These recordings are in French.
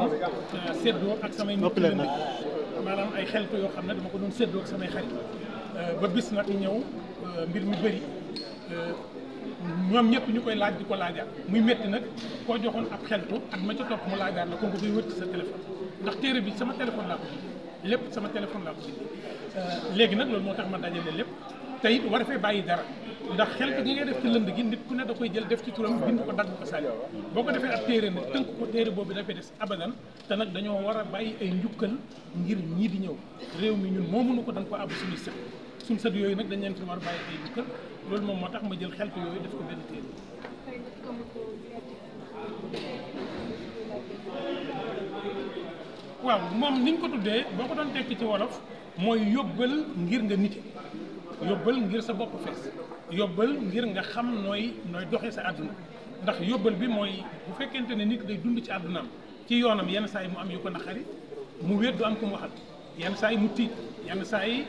doon séddoo ak samay nit maanaam ay xeltu yoo xam ne dama ko doon séddoo ak samay xarit ba bis nag ñëw mbir mi bëri ñoom ñëpp ñu koy laaj di ko laajaat muy métti nag koo joxoon ab xeltu ak ma ca topp mu laajaat la ko nga koy wër ci sa téléphone ndax téere bi sama téléphone laa ko bindee lépp sama téléphone laa ko bindee léegi nag loolu moo tax ma dajale lépp te it war a fee bàyyi dara ndax xeltu gi ngay def ci lënd gi nit ku ne da koy jël def ci turam bind ko dagg ko sànni boo ko defee ab téere nag tënk ko téere boobu dafay des abadan te nag dañoo war a bàyyi ay njukkal ngir ñii di ñëw réew mi ñun moomuñu ko dañ ko àbb suñuy sët suñu sët yooyu nag dañ leen fi war a bàyyi ay njukkal loolu moom moo tax ma jël xeltu yooyu def ko benn téere. waaw moom niñ ko tuddee boo ko doon tekki ci wolof mooy yóbbal ngir nga nite yóbbal ngir sa bopp fees yóbbal ngir nga xam nooy doxee sa àdduna ndax yóbbal bi mooy bu fekkente ne nit day dund ci àddunaam ci yoonam yenn saa yi mu am yu ko naqari mu wéet du am ko mu waxal yenn saa yi mu tiit yenn saa yi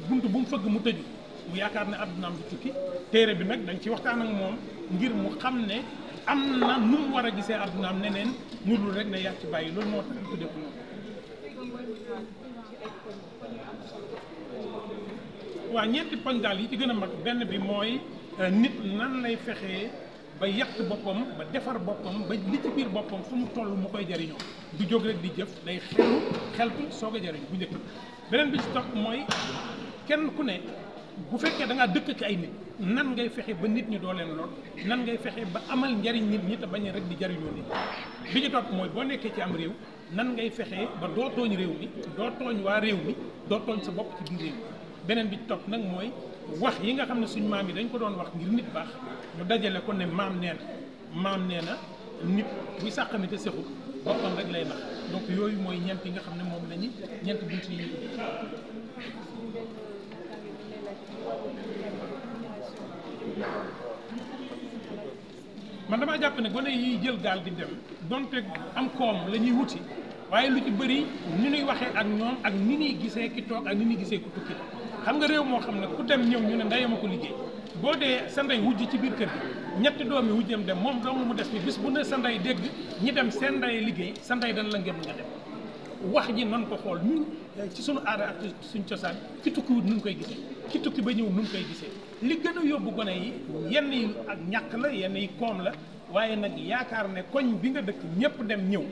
bunt bu mu fëgg mu tëju mu yaakaar ne àddunaam du tukki téere bi nag dañ ci waxtaan ak moom ngir mu xam ne am na nu mu war a gisee àddunaam neneen ñu dul rek ne yaa ci bàyyi loolu moo tax ñu tuddee ko noonu. waaw ñeenti poñ daal yi ci gën a mag benn bi mooy nit nan lay fexee ba yàq boppam ba defar boppam ba li ci biir boppam fu mu toll mu koy jariñoo du jóg rek di jëf day xeltu soog a jariñu bu njëkk beneen bi ci topp mooy kenn ku ne bu fekkee da ngaa dëkk ci ay nit nan ngay fexe ba nit ñi doo leen lool nan ngay fexe ba amal njariñ nit ñi te bañ rek di jariñoo nit bi ci topp mooy boo nekkee ci am réew nan ngay fexe ba doo tooñ réew mi doo tooñ waa réew mi doo tooñ sa bopp ci biir réew mi beneen bi ci topp nag mooy wax yi nga xam ne suñ maam yi dañ ko doon wax ngir nit baax ñu dajale ko ne maam nee na nit buy sàqami te sexut boppam rek lay nax donc yooyu mooy ñeent yi nga xam ne moom lañu ñeent bunt yi ñu man damaa jàpp ne gone yiy jël gaal di dem donte am koom la ñuy wuti waaye lu ci bëri ni ñuy waxee ak ñoom ak ni ñuy gisee ki toog ak ni ñuy gisee ku tukki xam nga réew moo xam ne ku dem ñëw ñu ne ndeyama ko liggéey boo dee sa ndey wujj ci biir kër gi ñetti doomi wujjam dem moom dong mu des fi bis bu ne sa ndey dégg ñi dem seen ndey liggéey sa ndey dañ la ngem nga dem wax ji nan ko xool ñun ci sunu aada ak suñ cosaan ci tukki wut nun koy gisee ci tukki ba ñëw nun koy gisee li gën a yóbbu gone yi yenn yi ak ñàkk la yenn yi koom la waaye nag yaakaar ne koñ bi nga dëkk ñëpp dem ñëw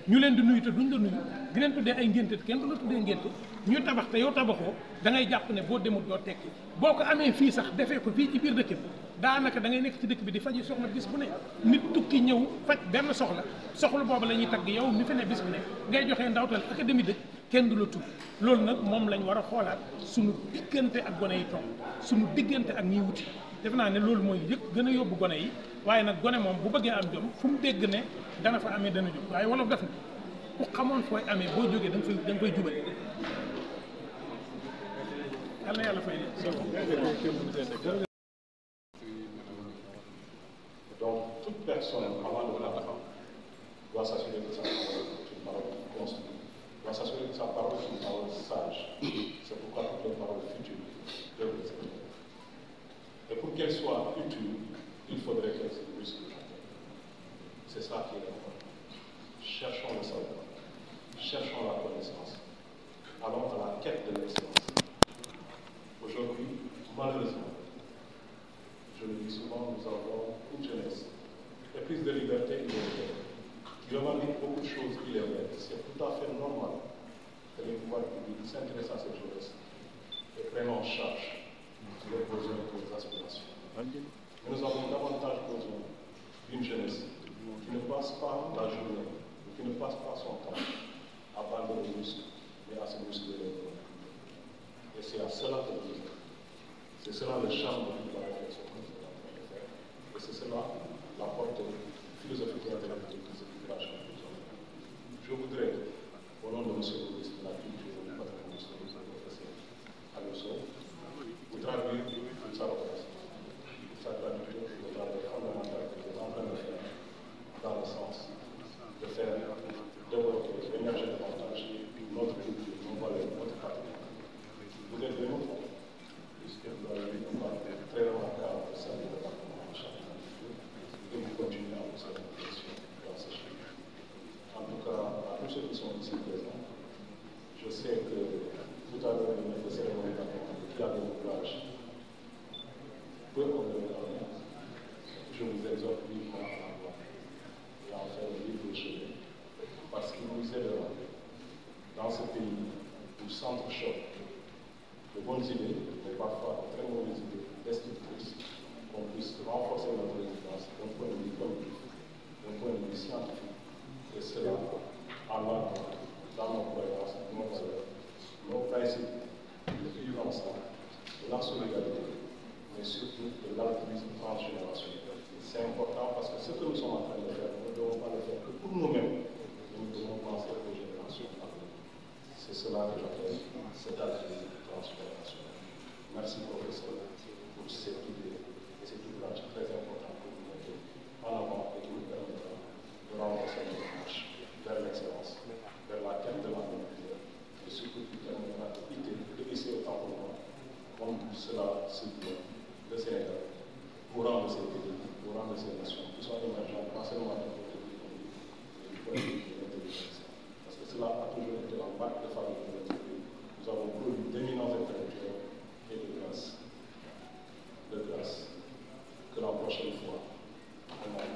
ñu leen di nuyu te duñ la nuyu di leen tuddee ay ngénte kenn du la tuddee ngénte ñu tabax te yow tabaxoo da ngay jàpp ne boo demul doo tekki boo ko amee fii sax defee ko fii ci biir dëkk bi daanaka da ngay nekk ci dëkk bi di faji soxla bis bu ne nit tukki ñëw faj benn soxla boobu la ñuy tagg yow mi fi ne bis bu ne ngay joxee ndawtal académie dëkk kenn du la tudd loolu nag moom lañ war a xoolaat suñu diggante ak gone yi toog suñu diggante ak ñiy wuti def naa ne loolu mooy gën a yóbbu gone yi waaye nag gone moom bu bëggee am jom fu mu dégg ne dana fa amee dana jóg waaye wolof def na ku xamoon fooy amee boo jógee da nga fay jubal yal na yàlla fay donc toute personne avant de parler doit s'assurer que sa parole est une parole construite, doit s'assurer que sa parole est une parole sage. C'est pourquoi toutes les paroles futures doivent être exprimées. Et pour qu'elles soient utiles, il faudrait qu'elles se musclent. C'est ça qui est important. Cherchons le savoir, cherchons la connaissance, allons à la quête de l'excellence. Aujourd'hui, malheureusement, je le dis souvent, nous avons une jeunesse et plus de liberté illévérée. Il revendique beaucoup de choses illévérées. C'est tout à fait normal que les pouvoirs publics s'intéressent à cette jeunesse et prennent en charge les besoins et les aspirations. Mais nous avons davantage besoin d'une jeunesse qui ne passe pas la journée, qui ne passe pas son temps à bander les muscles, mais à se muscler les bras. Et c'est à cela que nous sommes. C'est cela le charme de la réflexion que nous sommes en train de faire. Et c'est cela la portée philosophique et intellectuelle de ce village que nous sommes. Je voudrais, au nom de M. le ministre de la Culture et du Patrimoine, le professeur Alonso, vous traduire sa reconnaissance, sa gratitude au travail fondamental que vous êtes en train de faire dans le sens de faire développer tous ceux qui sont ici présents. Je sais que tout à l'heure, le maître de cérémonie qui a des ouvrages peut honorer la main. Je vous exhorte vivement à l'avoir et à en faire un livre de chevet, parce qu'il nous aidera dans ce pays où s'entrechoquent de bonnes idées, mais parfois de très mauvaises idées destructrices, qu'on puisse renforcer notre résistance d'un point de vue cognitif, d'un point de vue scientifique, et cela allant dans nos croyances, nos valeurs, nos principes de vivre ensemble, de la solidarité, mais surtout de l'altruisme transgénérationnel. C'est important parce que ce que nous sommes en train de faire, nous ne devons pas le faire que pour nous-mêmes, nous devons penser aux générations à venir. C'est cela que j'appelle cet altruisme transgénérationnel. Merci professeur pour cette idée et cet ouvrage très important que vous mettez en avant et qui nous permettra de renforcer notre marche vers l'excellence, vers la quête de la humanité, et surtout qui permettra de hisser autant pour moi, comme cela se doit, le Sénégal, pour rendre ces pays, pour rendre ces nations qui sont émergentes, pas seulement dans notre pays, mais du point de vue de l'intelligence. Parce que cela a toujours été la marque de fabrique de notre pays. Nous avons produit d'éminents intellectuels et de grâce, que la prochaine fois, on a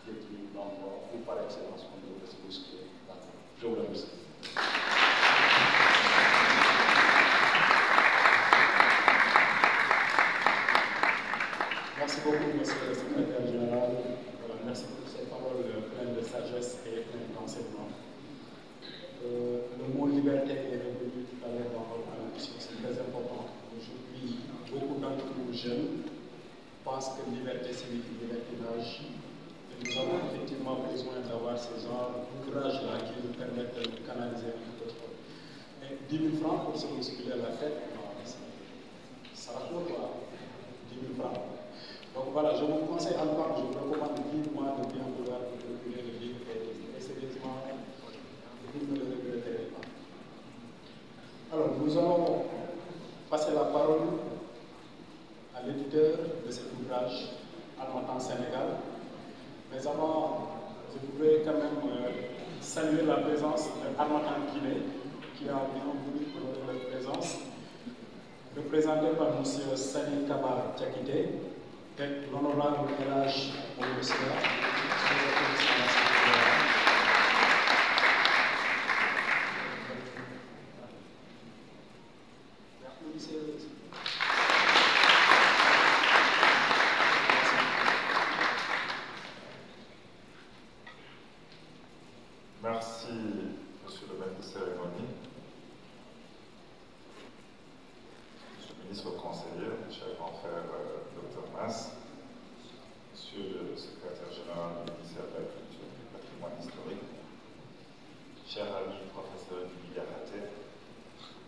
détruit l'endroit où par excellence on devrait se bousculer. Je vous remercie. Merci beaucoup, monsieur le secrétaire général. Merci pour ces paroles pleines de sagesse et pleines d'enseignement. Le mot liberté est revenu tout à l'heure dans votre allocution, c'est très important. Aujourd'hui, beaucoup d'entre nous jeunes pensent que liberté signifie libertinage. Et nous avons effectivement besoin d'avoir ce genre d'ouvrage-là qui nous permettent de nous canaliser un peu trop. Et 10 000 francs pour se bousculer à la tête, non, ça raconte quoi 10 000 francs. Donc voilà, je vous conseille encore, je vous recommande vivement de bien vouloir vous procurer le livre et sérieusement, vous ne le regretterez pas. Alors, nous allons passer la parole à l'éditeur de cet ouvrage, Harmattan Sénégal. Mais avant, je voudrais quand même saluer la présence de Harmattan Guinée, qui a bien voulu pour leur présence, représenté par M. Sani Kaba Tchakité, et l'honorable Elhadj Moussa. Merci, monsieur le maître de cérémonie, monsieur le ministre conseiller, cher grand frère Dr Mas, monsieur le secrétaire général du ministère de la Culture et du patrimoine historique, chers amis professeurs du Diakate,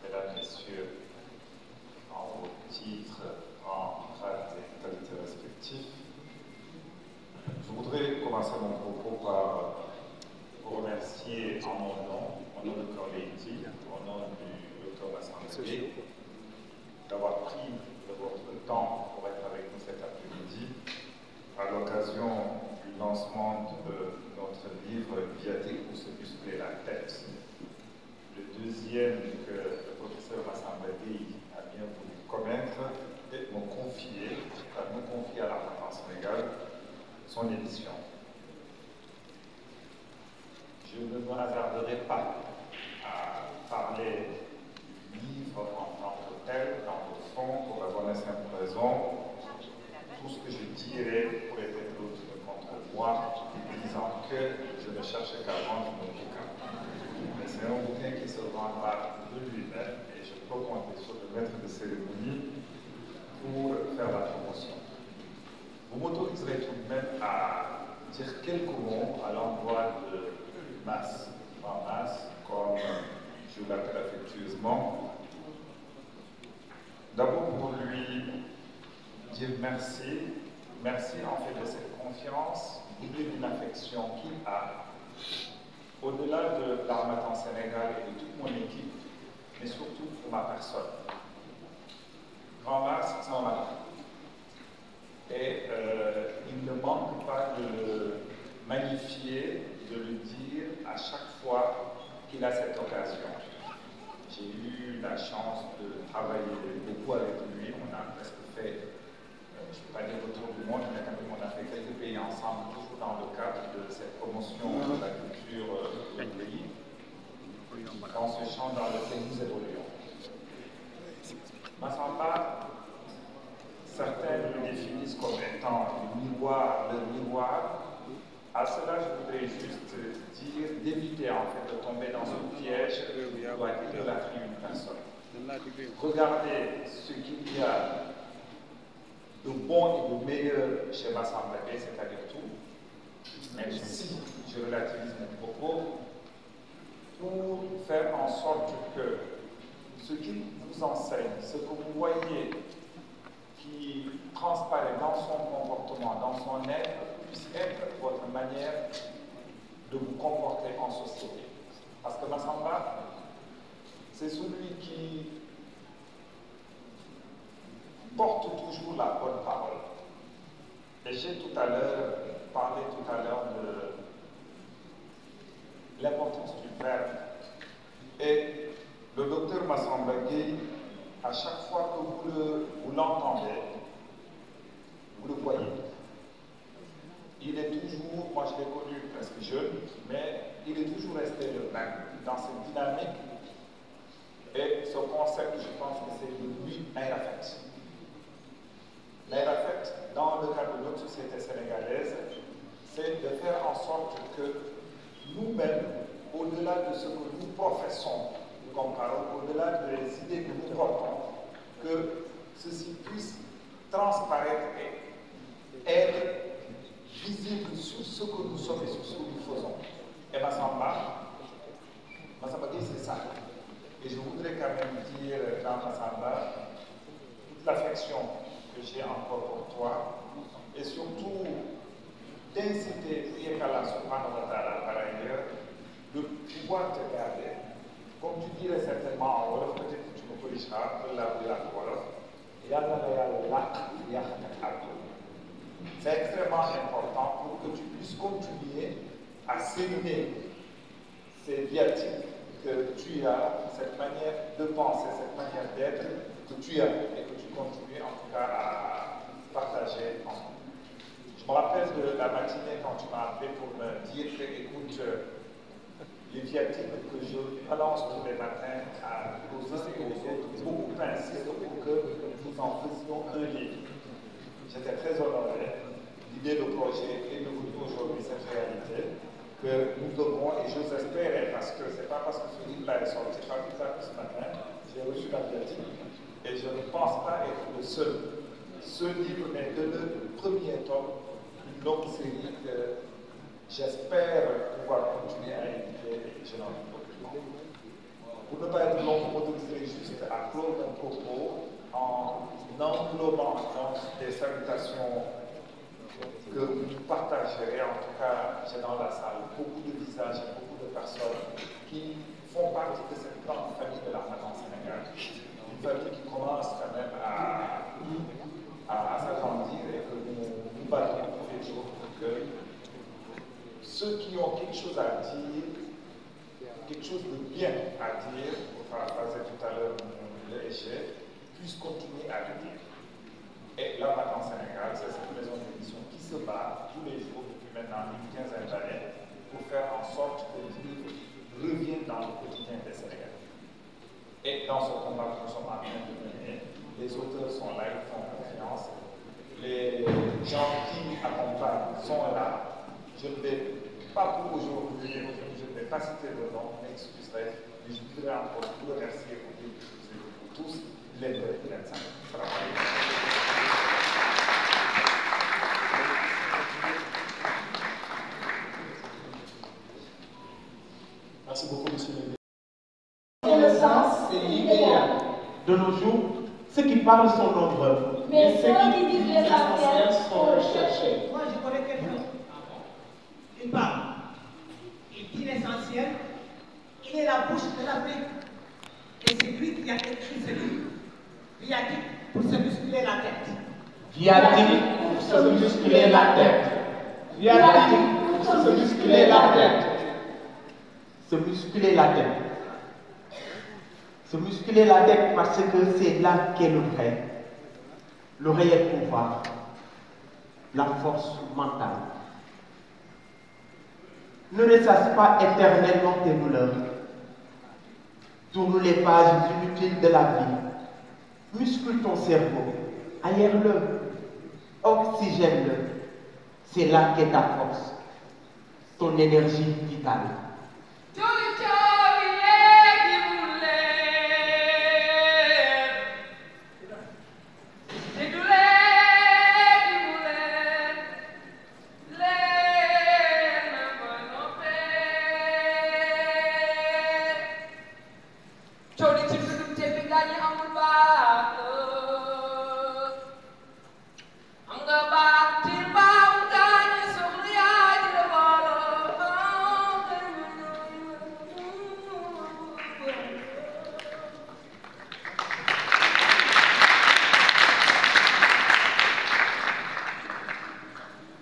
mesdames, messieurs, en vos titres, en grades et qualités respectifs, je voudrais commencer mon propos par vous remercier en mon nom, au nom de Corletti, au nom du Dr Massangué, d'avoir pris de votre temps pour être avec nous cet après-midi à l'occasion du lancement de notre livre Viatique pour se muscler la tête. Le deuxième que le professeur Massangué a bien voulu commettre et nous confier à l'Harmattan Sénégal son édition. Je ne me hasarderai pas à parler du livre en tant que tel, dans le fond, pour la bonne et simple raison. Tout ce que je dirai pourrait être l'autre contre moi, disant que je ne cherche qu'à vendre mon bouquin. Mais c'est un bouquin qui se vendra de lui-même et je peux compter sur le maître de cérémonie pour faire la promotion. Vous m'autoriserez tout de même à dire quelques mots à l'endroit de Mas, en Mas, comme je l'appelle affectueusement. D'abord pour lui dire merci en fait de cette confiance, doublée d'une affection qu'il a, au-delà de l'Harmattan Sénégal et de toute mon équipe, mais surtout pour ma personne. Grand Mas, c'est mon mari. Et il ne manque pas de le magnifier de le dire à chaque fois qu'il a cette occasion. J'ai eu la chance de travailler beaucoup avec lui. On a presque fait, je ne peux pas dire autour du monde, mais quand même on a fait quelques pays ensemble, toujours dans le cadre de cette promotion de la culture du pays, dans ce champ dans lequel nous évoluons. Massamba, certains le définissent comme étant le miroir. À cela, je voudrais juste dire d'éviter en fait de tomber dans ce piège qui doit idolâtrer une personne. Regardez ce qu'il y a de bon et de meilleur chez Massamba Gueye, c'est-à-dire tout, même si je relativise mon propos, pour faire en sorte que ce qu'il vous enseigne, ce que vous voyez qui transparaît dans son comportement, dans son être, puisse être votre manière de vous comporter en société. Parce que Massamba, c'est celui qui porte toujours la bonne parole. Et j'ai tout à l'heure parlé de l'importance du verbe. Et le docteur Massamba Gueye, à chaque fois que vous l'entendez, vous le voyez. Il est toujours, moi je l'ai connu presque jeune, mais il est toujours resté le même dans cette dynamique. Et ce concept, je pense que c'est de lui Nairafet. Nairafet, dans le cadre de notre société sénégalaise, c'est de faire en sorte que nous-mêmes, au-delà de ce que nous professons comme parole, au-delà des idées que nous portons, que ceci puisse transparaître et être visible sur ce que nous sommes et sur ce que nous faisons. Et Massamba Gueye, c'est ça. Et je voudrais quand même dire dans Massamba toute l'affection que j'ai encore pour toi et surtout d'inciter Priekala Subhanahu wa Ta'ala par ailleurs de pouvoir te garder. Comme tu dirais certainement en Wolof, peut-être que tu me corrigeras, c'est extrêmement important pour que tu puisses continuer à séminer ces viatiques que tu as, cette manière de penser, cette manière d'être que tu as et que tu continues en tout cas à partager ensemble. Je me rappelle de la matinée quand tu m'as appelé pour me dire que, écoute, les viatiques que je balance tous les matins à nos uns et aux autres, beaucoup insistent pour que nous en faisions un livre. J'étais très honoré. L'idée, le projet est devenu aujourd'hui cette réalité que nous devons, et j'ose espérer, parce que c'est pas parce que ce livre-là est sorti, pas plus tard que ce matin, j'ai reçu la viatique, et je ne pense pas être le seul. Ce livre n'est que le premier tome d'une longue série que j'espère pouvoir continuer à éditer, et je n'en doute aucunement. Pour ne pas être long, je m'autoriserai juste à clore mon propos en englobant des salutations que vous partagerez. En tout cas, j'ai dans la salle beaucoup de visages et beaucoup de personnes qui font partie de cette grande famille de l'Armatan Sénégal. Une famille qui commence quand même à s'agrandir et que nous battons tous les jours pour que ceux qui ont quelque chose à dire, quelque chose de bien à dire, pour paraphraser tout à l'heure le EG, puissent continuer à le dire. Et l'Armatan Sénégal, c'est cette maison d'édition qui se bat tous les jours depuis maintenant une quinzaine d'années pour faire en sorte que le livre revienne dans le quotidien des Sénégalais. Et dans ce combat que nous sommes en train de mener, les auteurs sont là, ils font confiance, les gens qui accompagnent sont là. Je ne vais pas pour aujourd'hui, je ne vais pas citer le nom, je m'excuserai, mais je voudrais encore vous remercier pour tous les 25. Merci beaucoup, monsieur le ministre. C'est le sens et l'idéal. De nos jours, ceux qui parlent sont nombreux. Mais ceux qui disent l'essentiel sont recherchés. Moi, je connais quelqu'un. Il parle. Il dit l'essentiel. Il est la bouche de l'Afrique. Et c'est lui qui a écrit ce livre. Viatique pour se muscler la tête. Viatique pour se muscler la tête. Viatique pour se muscler la tête. Se muscler la tête. Se muscler la tête parce que c'est là qu'est le vrai. Le réel pouvoir. La force mentale. Ne ressasse pas éternellement tes douleurs. Tourne les pages inutiles de la vie. Muscule ton cerveau. Aère-le. Oxygène-le. C'est là qu'est ta force. Ton énergie vitale.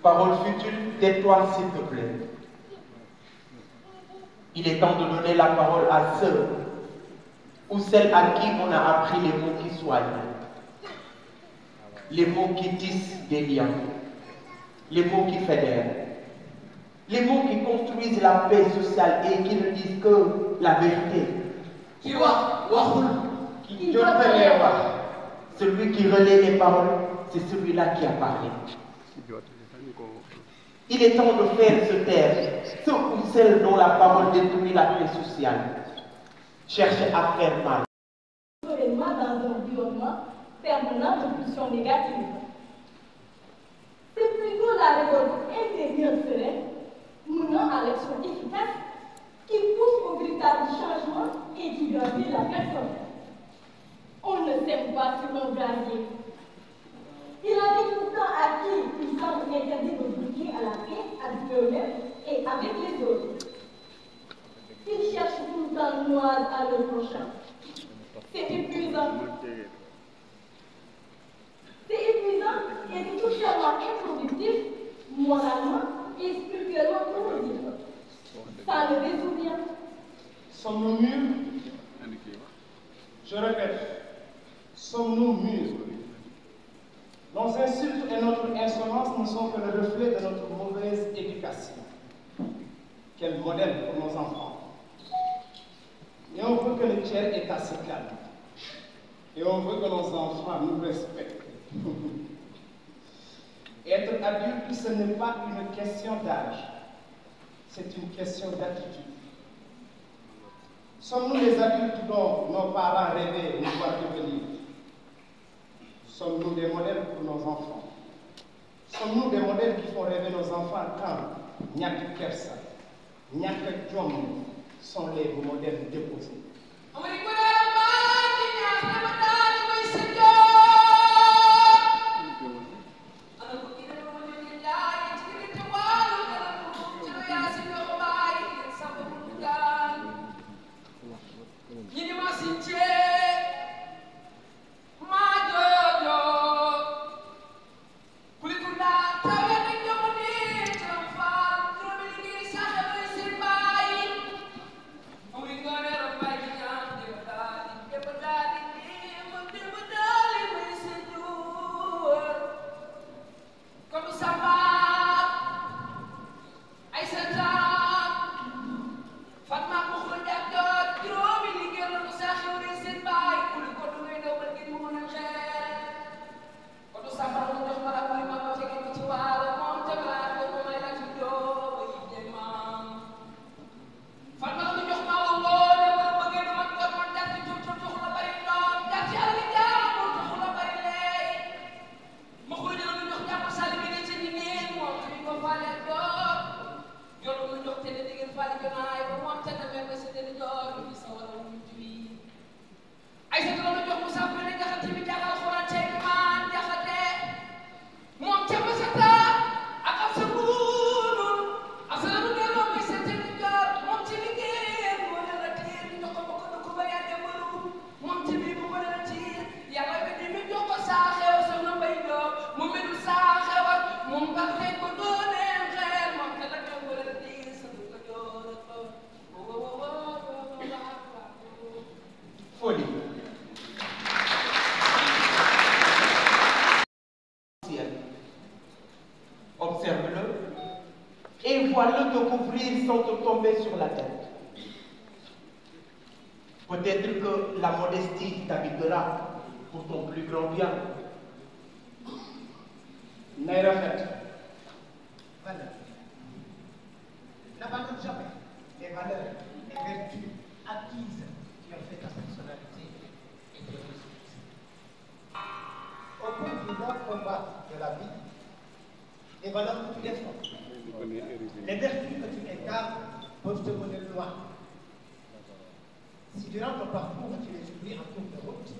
Parole futile, tais-toi s'il te plaît. Il est temps de donner la parole à ceux ou celles à qui on a appris les mots qui soignent, les mots qui tissent des liens, les mots qui fédèrent, les mots qui construisent la paix sociale et qui ne disent que la vérité. Celui qui relaie les paroles, c'est celui-là qui a parlé. Il est temps de faire se taire ceux ou celles dont la parole détruit la paix sociale. Cherche à faire mal. Dans un environnement permanent de pulsions négatives. C'est plutôt la révolte intérieure sereine, menant à l'action efficace, qui pousse au véritable changement et qui grandit la personne. On ne s'aime pas sur un brasier. Il a dit tout le temps à qui il semble interdit de goûter à la paix avec eux-mêmes et avec les autres. Ils cherchent tout le temps noise à leur prochain. C'est épuisant. C'est épuisant et c'est tout simplement improductif, moralement et spirituellement corrosif. Ça ne résout rien. Sommes-nous mûrs? Je répète, sommes-nous mûrs? Nos insultes et notre insolence ne sont que le reflet de notre mauvaise éducation. Quel modèle pour nos enfants. Et on veut que le tiers est assez calme. Et on veut que nos enfants nous respectent. Être adulte, ce n'est pas une question d'âge. C'est une question d'attitude. Sommes-nous les adultes dont nos parents rêvaient de pouvoir devenir? Sommes-nous des modèles pour nos enfants? Sommes-nous des modèles qui font rêver nos enfants quand ñàkk kersa, ñàkk jom sont les modèles déposés? te couvrir sans te tomber sur la tête. Peut-être que la modestie t'habitera pour ton plus grand bien. Naira fait. Valeur. N'abandonne jamais les valeurs et vertus acquises qui ont fait ta personnalité et tes réussites. Au cours du long combat de la vie, les valeurs que tu défends, les vertus que tu incarnes peuvent te mener loin. Si durant ton parcours tu les oublies en cours de route,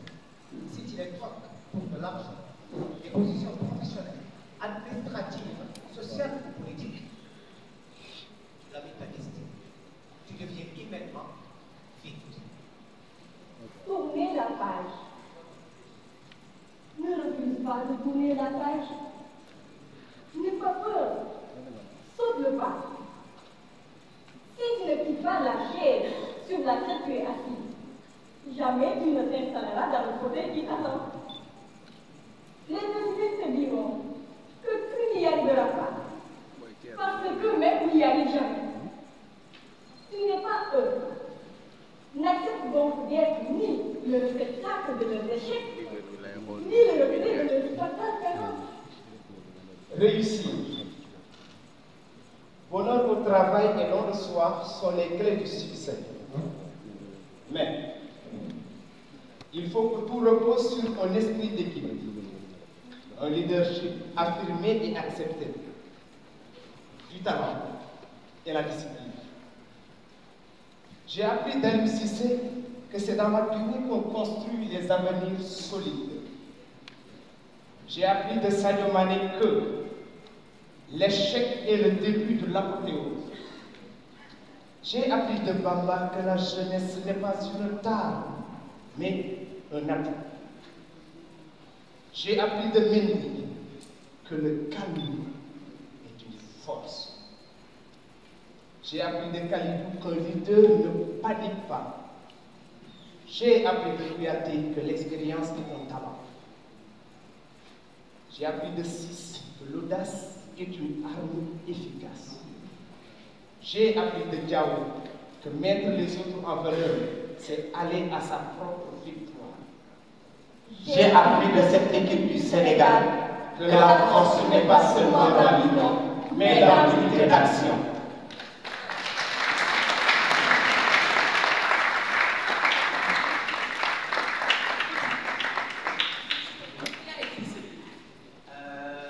si tu les troques pour de l'argent, des positions professionnelles, administratives, sociales ou politiques, tu limites ta destinée. Tu deviens humainement vite. Tournez la page. Ne refuse pas de tourner la page. N'aie pas peur. Saute le pas. Si tu ne quittes pas la chaise sur laquelle tu es assis, jamais tu ne t'installeras dans le fauteuil qui t'attend. Les pessimistes te diront que tu n'y arriveras pas, parce que même n'y arrive jamais. Tu n'es pas eux. N'accepte donc d'être ni le spectacle de leurs échecs, ni le reflet de leur fatale carence. Réussir. Bonheur au travail et don de soi sont les clés du succès. Mais il faut que tout repose sur un esprit d'équilibre, un leadership affirmé et accepté, du talent et la discipline. J'ai appris d'Aliou Cissé que c'est dans la durée qu'on construit les avenirs solides. J'ai appris de Sadio Mané que l'échec est le début de l'apothéose. J'ai appris de Bamba que la jeunesse n'est pas une tare, mais un atout. J'ai appris de Mendy que le calme est une force. J'ai appris de Kalidou qu'un leader ne panique pas. J'ai appris de Kouyaté que l'expérience est un talent. J'ai appris de Ciss que l'audace est une arme efficace. J'ai appris de Diao que mettre les autres en valeur, c'est aller à sa propre victoire. J'ai appris de cette équipe du Sénégal que la force n'est pas seulement dans l'union, mais dans l'unité d'action.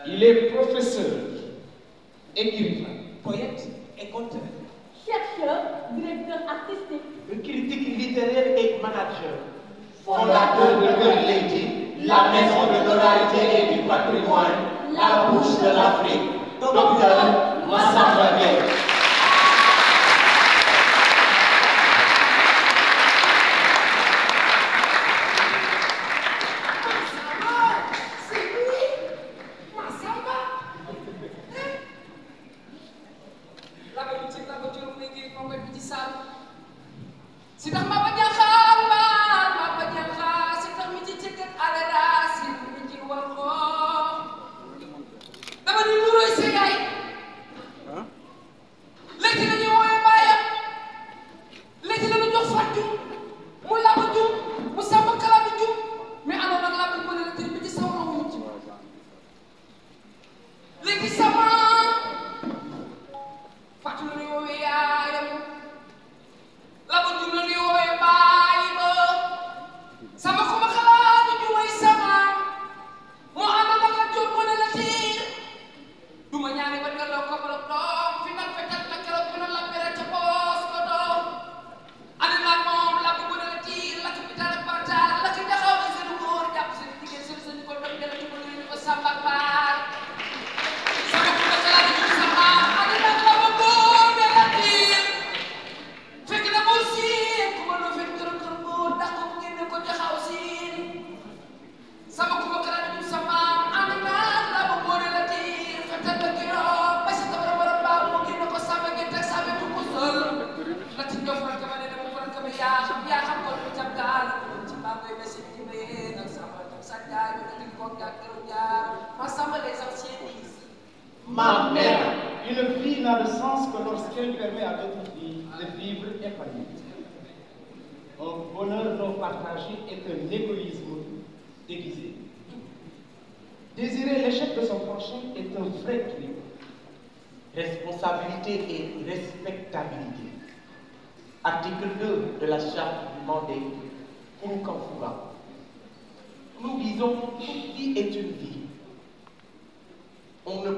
Il est professeur, écrivain, poète et conteur. Chercheur, directeur artistique, Critique littéraire et manager. Fondateur de Cœur Lady, la maison de l'oralité et du patrimoine, la bouche de l'Afrique. Docteur Massamba Gueye. Ma mère, une vie n'a de sens que lorsqu'elle permet à d'autres filles de vivre épanouies. Un bonheur non partagé est un égoïsme déguisé. Désirer l'échec de son prochain est un vrai crime. Responsabilité et respectabilité. Article 2 de la Charte du Mandé, Nkamfouga. Nous disons toute vie est une vie. On ne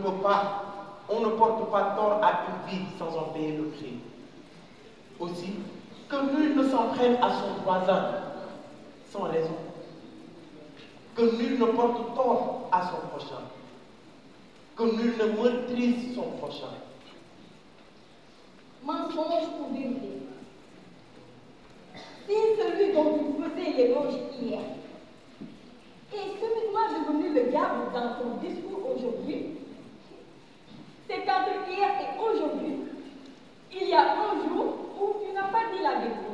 porte pas tort à une vie sans en payer le prix. Aussi, que nul ne s'en prenne à son voisin sans raison. Que nul ne porte tort à son prochain. Que nul ne meurtrise son prochain. Mensonge ou vérité? Si celui dont vous faisiez l'éloge hier est subitement devenu le diable dans son discours aujourd'hui, c'est qu'entre hier et aujourd'hui, il y a un jour où tu n'as pas dit la vérité.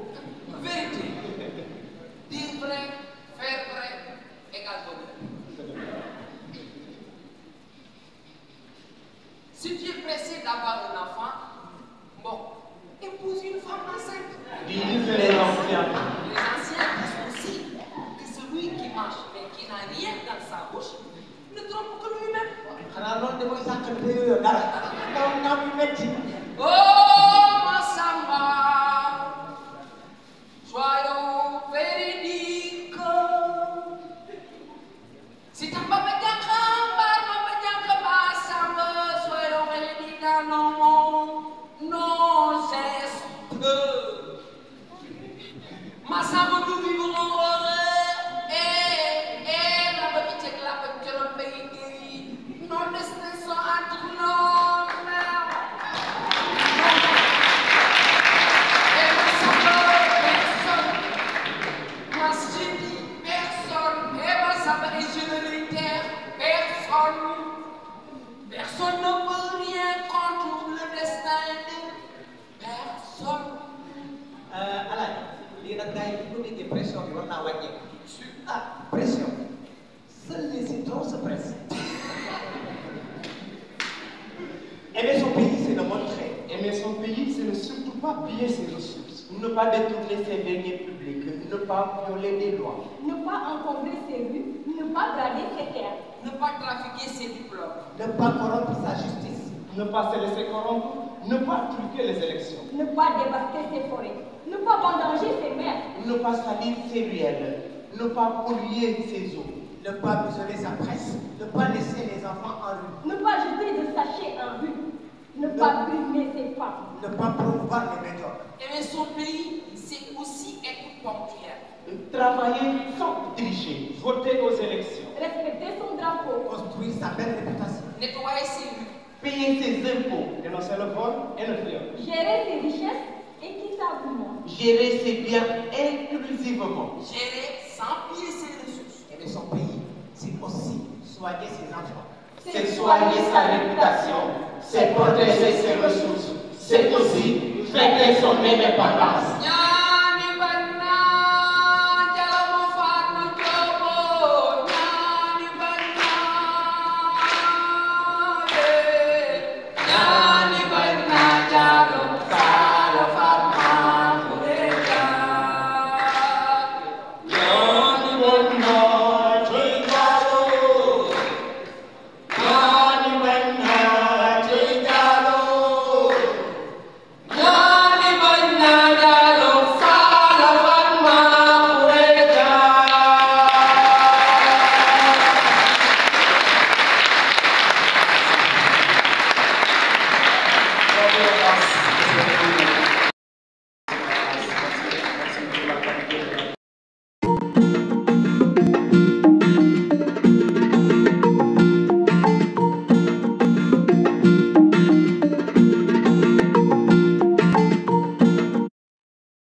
Vérité. Dire vrai, faire vrai, égale bonheur. Si tu es pressé d'avoir un enfant, bon, épouse une femme enceinte. Disent les anciens. Les anciens disent aussi que celui qui marche mais qui n'a rien dans sa bouche ne trompe que lui-même. Oh, Massamba, soyons véridiques. Si tu n'as pas Massamba, soyons véridiques dans nos gestes. Massamba, nous vivrons heureux et la petite et la petite pays. Nos destins sont entre nos mains. Et Massamba, personne. Moi, je dis personne. Et Massamba, et je le réitère, personne. Personne ne peut rien contre le destin de personne. Les pression, pression. Seuls les citrons se pressent. Aimer son pays, c'est le montrer. Aimer son pays, c'est ne surtout pas piller ses ressources. Ne pas détourner ses deniers publics, ne pas violer des lois. Ne pas encombrer ses rues, ne pas brader ses terres. Ne pas trafiquer ses diplômes. Ne pas corrompre sa justice. Ne pas se laisser corrompre, ne pas truquer les élections. Ne pas dévaster ses forêts, ne pas vendanger ses mers. Ne pas salir ses ruelles, ne pas polluer ses eaux. Ne pas museler sa presse. Ne pas laisser les enfants en rue. Ne pas jeter de sachets en rue, ne pas brimer ses femmes. Ne pas promouvoir les méthodes. Aimer son pays, c'est aussi être ponctuel. Travailler sans tricher, voter aux élections. Respecter son drapeau. Construire sa belle réputation. Nettoyer ses rues. Payer ses impôts, dénoncer le vol et le viol. Gérer ses richesses équitablement. Gérer ses biens inclusivement. Gérer sans piller ses ressources. Aimer son pays, c'est aussi soigner ses enfants. C'est soigner sa réputation, c'est protéger ses ressources, c'est aussi fêter son indépendance.